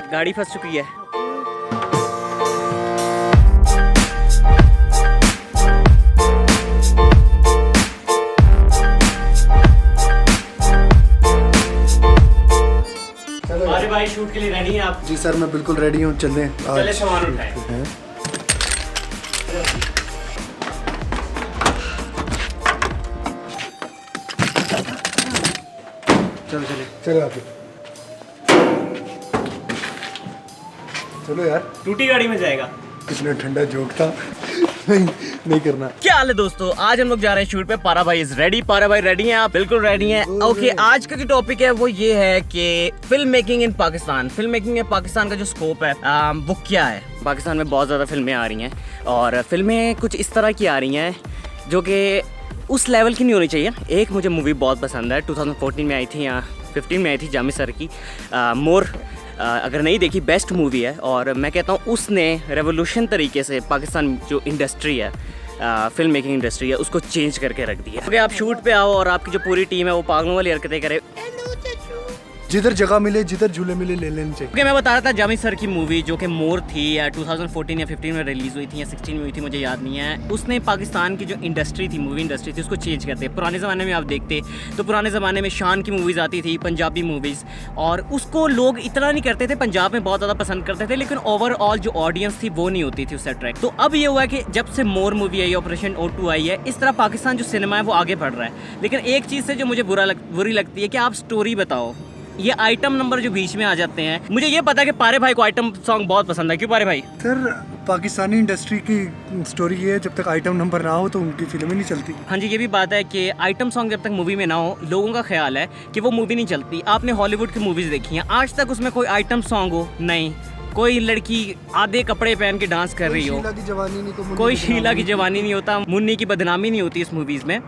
गाड़ी फंस चुकी है। अरे भाई शूट के लिए रेडी हैं आप? जी सर मैं बिल्कुल रेडी हूँ, चलें। चले सामान उठाएं। चलो चले। चलो आगे चलो यार। टूटी गाड़ी में जाएगा। कितना ठंडा जोक था। नहीं करना। क्या हाल है दोस्तों, आज हम लोग जा रहे हैं शूट पे। पारा भाई इज रेडी। पारा भाई रेडी हैं? आप बिल्कुल रेडी हैं? ओके, आज का जो टॉपिक है वो ये है कि film making in Pakistan. Film making में पाकिस्तान का जो स्कोप है वो क्या है। पाकिस्तान में बहुत ज़्यादा फिल्में आ रही हैं और फिल्में कुछ इस तरह की आ रही हैं जो कि उस लेवल की नहीं होनी चाहिए। एक मुझे मूवी बहुत पसंद है, 2014 में आई थी या 15 में आई थी, जामी सर की मोर। अगर नहीं देखी, बेस्ट मूवी है और मैं कहता हूँ उसने रेवोल्यूशन तरीके से पाकिस्तान जो इंडस्ट्री है, फिल्म मेकिंग इंडस्ट्री है, उसको चेंज करके रख दिया। अगर आप शूट पे आओ और आपकी जो पूरी टीम है वो पागलों वाली हरकतें करे, जिधर जगह मिले, जिधर झूले मिले ले लेने चाहिए। ओके, मैं बता रहा था जामी सर की मूवी जो कि मोर थी, या 2014 या 15 में रिलीज़ हुई थी या 16 में हुई थी, मुझे याद नहीं है। उसने पाकिस्तान की जो इंडस्ट्री थी, मूवी इंडस्ट्री थी, उसको चेंज कर दिया। पुराने ज़माने में आप देखते तो पुराने ज़माने में शान की मूवीज़ आती थी, पंजाबी मूवीज़, और उसको लोग इतना नहीं करते थे। पंजाब में बहुत ज़्यादा पसंद करते थे, लेकिन ओवरऑल जो ऑडियंस थी वो नहीं होती थी उससे अट्रैक्ट। तो अब ये हुआ है कि जब से मोर मूवी आई, ऑपरेशन O2 आई है, इस तरह पाकिस्तान जो सिनेमा है वो आगे बढ़ रहा है। लेकिन एक चीज़ से जो मुझे बुरी लगती है कि आप स्टोरी बताओ। ये आइटम नंबर जो बीच में आ जाते हैं, मुझे ये पता है कि पारे भाई को आइटम सॉन्ग बहुत पसंद है। क्यों पारे भाई? सर पाकिस्तानी इंडस्ट्री की स्टोरी ये है, जब तक आइटम नंबर ना हो तो उनकी फिल्म ही नहीं चलती। हाँ जी, ये भी बात है कि आइटम सॉन्ग जब तक मूवी में ना हो, लोगों का ख्याल है कि वो मूवी नहीं चलती। आपने हॉलीवुड की मूवीज़ देखी हैं, आज तक उसमें कोई आइटम सॉन्ग हो नहीं, कोई लड़की आधे कपड़े पहन के डांस कर रही हो, कोई शीला की जवानी नहीं होता, मुन्नी की बदनामी नहीं होती इस मूवीज़ में।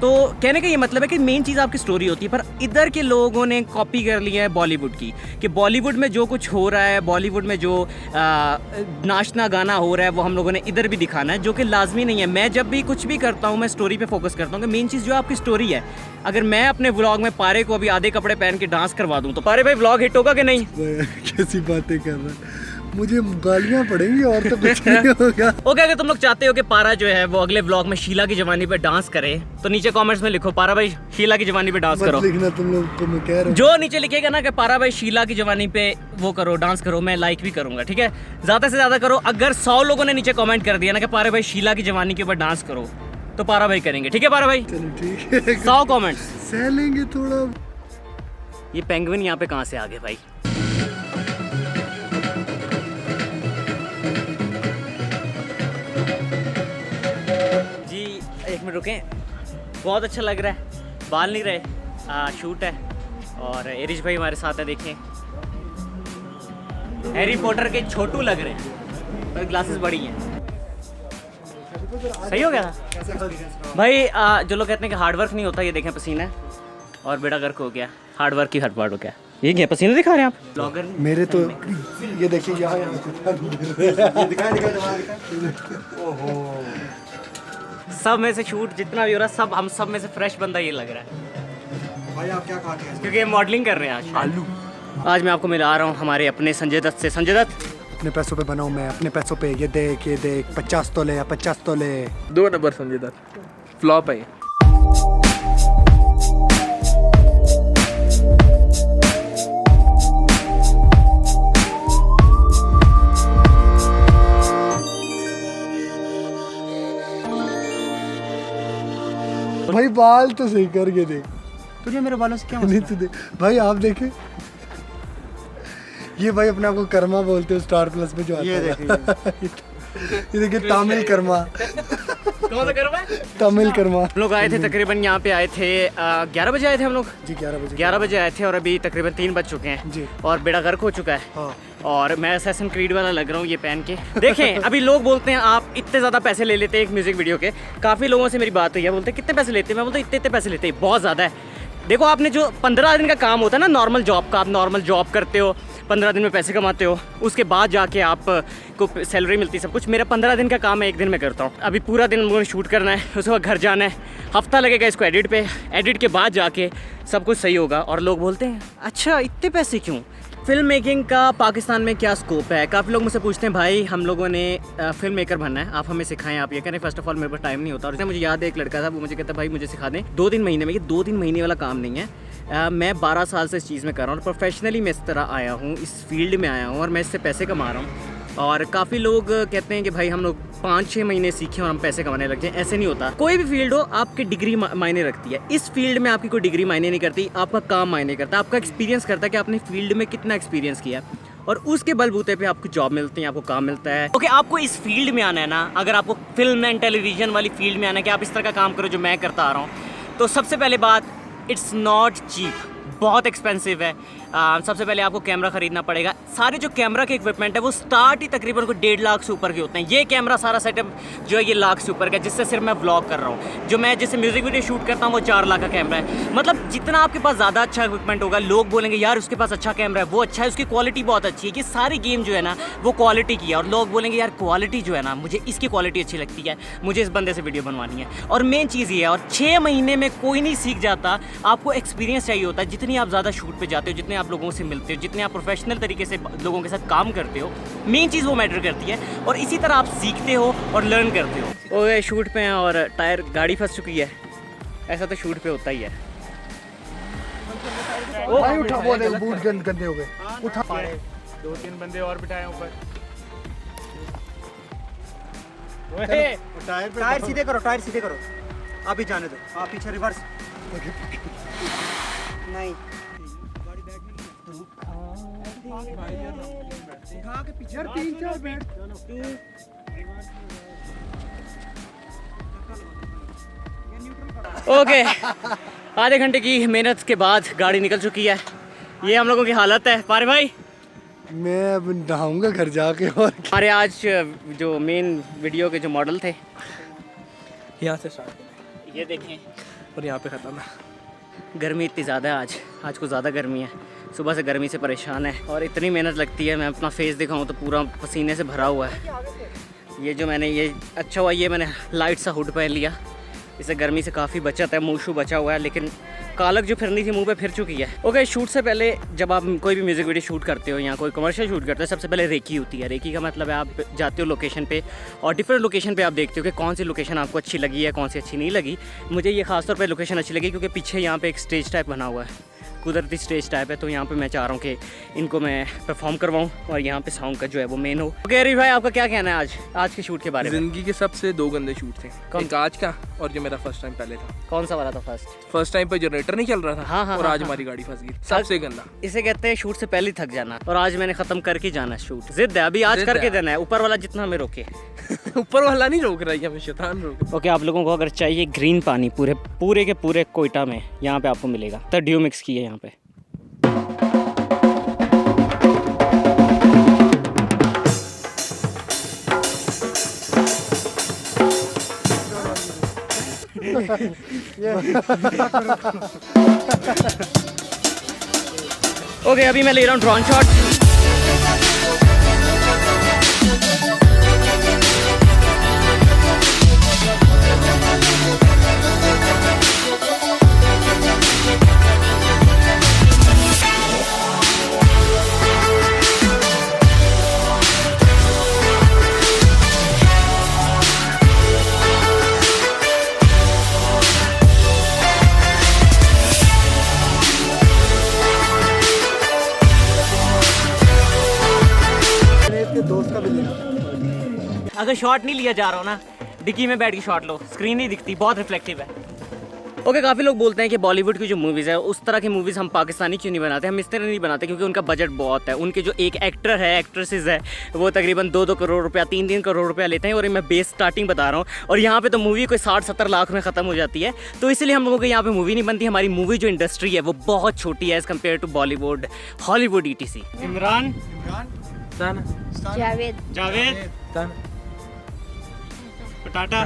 तो कहने का ये मतलब है कि मेन चीज़ आपकी स्टोरी होती है। पर इधर के लोगों ने कॉपी कर लिया है बॉलीवुड की, कि बॉलीवुड में जो कुछ हो रहा है, बॉलीवुड में जो नाचना गाना हो रहा है, वो हम लोगों ने इधर भी दिखाना है, जो कि लाजमी नहीं है। मैं जब भी कुछ भी करता हूँ, मैं स्टोरी पे फोकस करता हूँ कि मेन चीज़ जो आपकी स्टोरी है। अगर मैं अपने व्लॉग में पारे को अभी आधे कपड़े पहन के डांस करवा दूँ तो पारे भाई व्लॉग हिट होगा कि नहीं? कैसी बातें कर रहा है, मुझे गालियाँ पड़ेंगी और तो कुछ नहीं होगा। ओके, अगर तुम लोग चाहते हो कि पारा जो है वो अगले व्लॉग में शीला की जवानी पे डांस करे तो नीचे कमेंट्स में लिखो पारा भाई शीला की जवानी पे डांस करो। लिखना तुम लोग को, मैं कह रहा हूँ। जो नीचे लिखेगा ना कि पारा भाई शीला की जवानी पे वो करो, डांस करो, मैं लाइक भी करूंगा, ठीक है? ज्यादा से ज्यादा करो। अगर 100 लोगों ने नीचे कमेंट कर दिया ना कि पारा भाई शीला की जवानी के ऊपर डांस करो तो पारा भाई करेंगे, ठीक है पारा भाई? चलो ठीक है, 100 कमेंट्स सह लेंगे थोड़ा। ये पेंगुइन यहाँ पे कहाँ से आ गए भाई? जी एक मिनट रुकें, बहुत अच्छा लग रहा है, बाल नहीं रहे, शूट है और एरिश भाई हमारे साथ है। देखें, हैरी पॉटर के छोटू लग रहे हैं पर ग्लासेस बड़ी हैं। सही हो गया था भाई। जो लोग कहते हैं कि हार्डवर्क नहीं होता, ये देखें पसीना है और बेड़ा गर्क हो गया, हार्डवर्क की हड़बड़ हो गया। ये क्या पसीना दिखा रहे हैं आप ब्लॉगर? मेरे तो ये देखिए यहाँ सब में से शूट जितना भी हो रहा है, सब हम सब में से फ्रेश बंदा ये लग रहा है भाई। आप क्या खाते हैं? क्योंकि मॉडलिंग कर रहे हैं आज। आलू। आज मैं आपको मिला रहा हूँ हमारे अपने संजय दत्त से। संजय दत्त, अपने पैसों पे बनाऊँ मैं, अपने पैसों पे। ये देख 50 तोले या 50 तोले। 2 नंबर संजय दत्त फ्लॉप है। भाई बाल तो सही करके देख। तुझे मेरे बालों से क्या नहीं तो देख भाई, आप देखें ये भाई अपने आप को कर्मा बोलते हो स्टार प्लस में जो आता है। ये देखिए तमिल कर्मा। कौन सा कर्मा है? तमिल कर्मा। हम लोग आए थे तकरीबन, यहाँ पे आए थे 11 बजे आए थे हम लोग जी। 11 बजे आए थे और अभी तकरीबन 3 बज चुके हैं जी। और बेड़ा गर्क हो चुका है। हाँ। और मैं असैसिन क्रीड वाला लग रहा हूँ ये पहन के। देखें, अभी लोग बोलते हैं आप इतने ज़्यादा पैसे ले लेते हैं एक म्यूज़िक वीडियो के। काफ़ी लोगों से मेरी बात हुई है, बोलते हैं कितने पैसे लेते हैं? मैं बोलता इतने पैसे लेते हैं, बहुत ज़्यादा है। देखो, आपने जो 15 दिन का काम होता है ना नॉर्मल जॉब का, आप नॉर्मल जॉब करते हो, 15 दिन में पैसे कमाते हो, उसके बाद जाके आप को सैलरी मिलती है, सब कुछ। मेरा 15 दिन का काम है, 1 दिन में करता हूँ। अभी पूरा दिन मुझे शूट करना है, उसके बाद घर जाना है, हफ्ता लगेगा इसको एडिट पे। एडिट के बाद जाके सब कुछ सही होगा। और लोग बोलते हैं अच्छा इतने पैसे क्यों? फिल्म मेकिंग का पाकिस्तान में क्या स्कोप है? काफ़ी लोग मुझसे पूछते हैं भाई हम लोगों ने फिल्म मेकर बनना है, आप हमें सिखाएं। आप ये कह रहे हैं फर्स्ट ऑफ ऑल मेरे पास टाइम नहीं होता। और मुझे याद है एक लड़का था, वो मुझे कहता भाई मुझे सिखा दें 2-3 महीने में। ये 2-3 महीने वाला काम नहीं है। मैं 12 साल से इस चीज़ में कर रहा हूँ, प्रोफेशनली मैं इस तरह आया हूँ, इस फील्ड में आया हूँ और मैं इससे पैसे कमा रहा हूँ। और काफ़ी लोग कहते हैं कि भाई हम लोग 5-6 महीने सीखे और हम पैसे कमाने लग जाएं। ऐसे नहीं होता। कोई भी फील्ड हो, आपकी डिग्री मायने रखती है। इस फील्ड में आपकी कोई डिग्री मायने नहीं करती, आपका काम मायने करता है, आपका एक्सपीरियंस करता है कि आपने फील्ड में कितना एक्सपीरियंस किया और उसके बलबूते पे आपको जॉब मिलती है, आपको काम मिलता है। ओके, आपको इस फील्ड में आना है ना, अगर आपको फिल्म एंड टेलीविज़न वाली फील्ड में आना है कि आप इस तरह का काम करो जो मैं करता आ रहा हूँ, तो सबसे पहले बात, इट्स नॉट चीप, बहुत एक्सपेंसिव है। सबसे पहले आपको कैमरा ख़रीदना पड़ेगा। सारे जो कैमरा के इक्विपमेंट है वो स्टार्ट ही तकरीबन को 1.5 लाख से ऊपर के होते हैं। ये कैमरा सारा सेटअप जो है ये लाख से ऊपर का, जिससे सिर्फ मैं व्लॉग कर रहा हूँ। जो मैं जिससे म्यूज़िक वीडियो शूट करता हूँ वो 4 लाख का कैमरा है। मतलब जितना आपके पास ज़्यादा अच्छा इक्विपमेंट होगा, लोग बोलेंगे यार उसके पास अच्छा कैमरा है, वो अच्छा है, उसकी क्वालिटी बहुत अच्छी है। ये सारी गेम जो है ना वो क्वालिटी की है। और लोग बोलेंगे यार क्वालिटी जो है ना, मुझे इसकी क्वालिटी अच्छी लगती है, मुझे इस बंदे से वीडियो बनवानी है। और मेन चीज़ ये है, और 6 महीने में कोई नहीं सीख जाता। आपको एक्सपीरियंस चाहिए होता है। जितनी आप ज़्यादा शूट पे जाते हो, जितने आप लोगों से मिलते हो, जितने आप प्रोफेशनल तरीके से लोगों के साथ काम करते हो, मेन चीज़ वो मैटर करती है। और इसी तरह आप सीखते हो और लर्न करते हो। ओए शूट पे हैं और टायर गाड़ी फंस चुकी है। ऐसा तो शूट पे होता ही है। भाई उठा, वो देखो बूट गंदे हो गए। उठा 2-3 बंदे और बिठाए ऊपर। टायर सीधे करो, टायर सीधे करो। आप ही जाने दो, आप पीछे रिवर्स। नहीं यार 3-4 बैठ। ओके, आधे घंटे की मेहनत के बाद गाड़ी निकल चुकी है। ये हम लोगों की हालत है। पारे भाई मैं अब नहाऊंगा घर जाके। और हमारे आज जो मेन वीडियो के जो मॉडल थे, यहाँ से स्टार्ट ये देखें। और यहाँ पे ख़त्म है। गर्मी इतनी ज़्यादा है आज कुछ ज़्यादा गर्मी है। सुबह से गर्मी से परेशान है और इतनी मेहनत लगती है। मैं अपना फेस दिखाऊं तो पूरा पसीने से भरा हुआ है। ये जो मैंने ये अच्छा हुआ ये मैंने लाइट सा हुड पहन लिया, इससे गर्मी से काफ़ी बचत है। मुँह शू बचा हुआ है, लेकिन कालक जो फिरनी थी मुंह पे फिर चुकी है। ओके, शूट से पहले जब आप कोई भी म्यूज़िक वीडियो शूट करते हो या कोई कमर्शियल शूट करते हो, सबसे पहले रेकी होती है। रेकी का मतलब है आप जाते हो लोकेशन पे और डिफरेंट लोकेशन पे आप देखते हो कि कौन सी लोकेशन आपको अच्छी लगी है, कौन सी अच्छी नहीं लगी। मुझे ये खासतौर पे लोकेशन अच्छी लगी क्योंकि पीछे यहाँ पे एक स्टेज टाइप बना हुआ है, कुदरती स्टेज टाइप है। तो यहाँ पे मैं चाह रहा हूँ कि इनको मैं परफॉर्म करवाऊँ और यहाँ पे साउंड का जो है वो मेन हो। ओके अरी भाई, आपका क्या कहना है आज के शूट के बारे में? ज़िंदगी के सबसे 2 गंदे शूट थे। कौन? एक आज का और जो मेरा फर्स्ट टाइम पहले था। कौन सा वाला था? फर्स्ट टाइम पे जनरेटर नहीं चल रहा था। हाँ, और आज हाँ। हमारी गाड़ी फंस गई। सबसे गंदा। इसे कहते हैं शूट से पहले थक जाना। और आज मैंने खत्म करके जाना है शूट। जिद है, अभी आज जिद करके है। देना है। ऊपर वाला जितना हमें रोके। ऊपर वाला नहीं रोक रहा है, हमें शैतान रोक। ओके, आप लोगों को अगर चाहिए ग्रीन पानी पूरे के पूरे कोयटा में, यहाँ पे आपको मिलेगा। तो ड्यू मिक्स की है यहाँ पे। ओके, अभी मैं ले रहा हूँ ड्रोन शॉट। दोस्त का भी लेना। अगर शॉट नहीं लिया जा रहा हो ना, डिक्की में बैठ के शॉट लो, स्क्रीन नहीं दिखती, बहुत रिफ्लेक्टिव है। ओके, काफ़ी लोग बोलते हैं कि बॉलीवुड की जो मूवीज़ है उस तरह की मूवीज़ हम पाकिस्तानी क्यों नहीं बनाते। हम इस तरह नहीं बनाते क्योंकि उनका बजट बहुत है। उनके जो एक एक्टर है, एक्ट्रेसेस है, वो तकरीबन 2-2 करोड़ रुपया, 3-3 करोड़ रुपया लेते हैं। और मैं बेस स्टार्टिंग बता रहा हूँ। और यहाँ पे तो मूवी कोई 60-70 लाख में ख़त्म हो जाती है। तो इसलिए हम लोगों को यहाँ पे मूवी नहीं बनती। हमारी मूवी जो इंडस्ट्री है वो बहुत छोटी है as compare to Bollywood, Hollywood, ETC। Imran, Javed, पटाटा,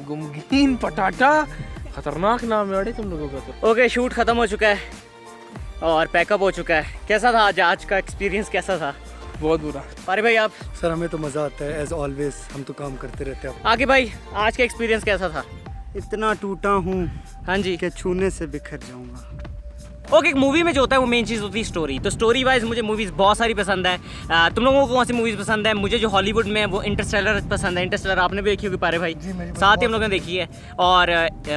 गुमगीन पटाटा, खतरनाक नाम है अड़े तुम लोगों का तो। ओके, शूट ख़त्म हो चुका है। और पैकअप हो चुका है। कैसा था आज का एक्सपीरियंस कैसा था? बहुत बुरा। पारे भाई आप? सर हमें तो मज़ा आता है एज ऑलवेज, हम तो काम करते रहते हैं। आगे भाई आज का एक्सपीरियंस कैसा था? इतना टूटा हूँ हाँ जी। कि छूने से बिखर जाऊंगा। ओके, एक मूवी में जो होता है वो मेन चीज़ होती है स्टोरी। तो स्टोरी वाइज मुझे मूवीज़ बहुत सारी पसंद है। तुम लोगों को कौन सी मूवीज़ पसंद है? मुझे जो हॉलीवुड में है वो इंटरस्टेलर पसंद है। इंटरस्टेलर आपने भी देखी होगी पारे भाई, साथ ही हम लोगों ने देखी है। और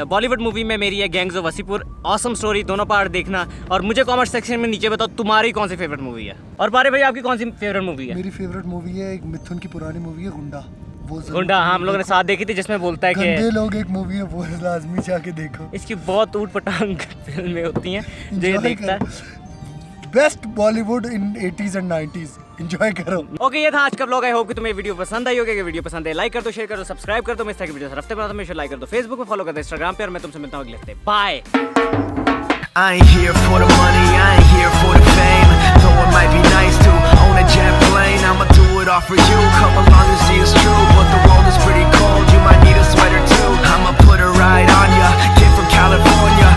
बॉलीवुड मूवी में मेरी है gangs of Wasseypur. Awesome story, दोनों पार्ट देखना। और मुझे कॉमेंट सेक्शन में नीचे बताओ तुम्हारी कौन सी फेवरेट मूवी है। और पारे भाई आपकी कौन सी फेवरेट मूवी है? मेरी फेवरेट मूवी है एक मिथुन की पुरानी मूवी है गुंडा। वो जरूर गुंडा, हाँ हम लोगों ने साथ देखी थी, जिसमें बोलता है गंदे कि लोग एक मूवी है, वो लाजमी जाके देखो। इसकी बहुत ऊट पटांग फिल्में होती हैं जो ये देखता है। Best Bollywood in 80s and 90s, enjoy करो। ओके, ये था आज का व्लॉग। आई होप कि तुम्हें वीडियो पसंद आई होगी। अगर वीडियो पसंद है लाइक कर दो, शेयर कर दो, सब्सक्राइब कर दो। मैं इस तरह की वीडियो हर हफ्ते बनाता हूं, हमेशा लाइक कर दो। फेसबुक पे फॉलो कर दो, इंस्टाग्राम पे। और मैं तुमसे मिलता हूं अगले हफ्ते। Bye. I ain't here for the money, I ain't here for the fame. Though it might be nice to own a jet plane, I'ma do it all for you. Come along and see it's true, but the world is pretty cold. You might need a sweater too. I'ma put it right on ya. Kid from California.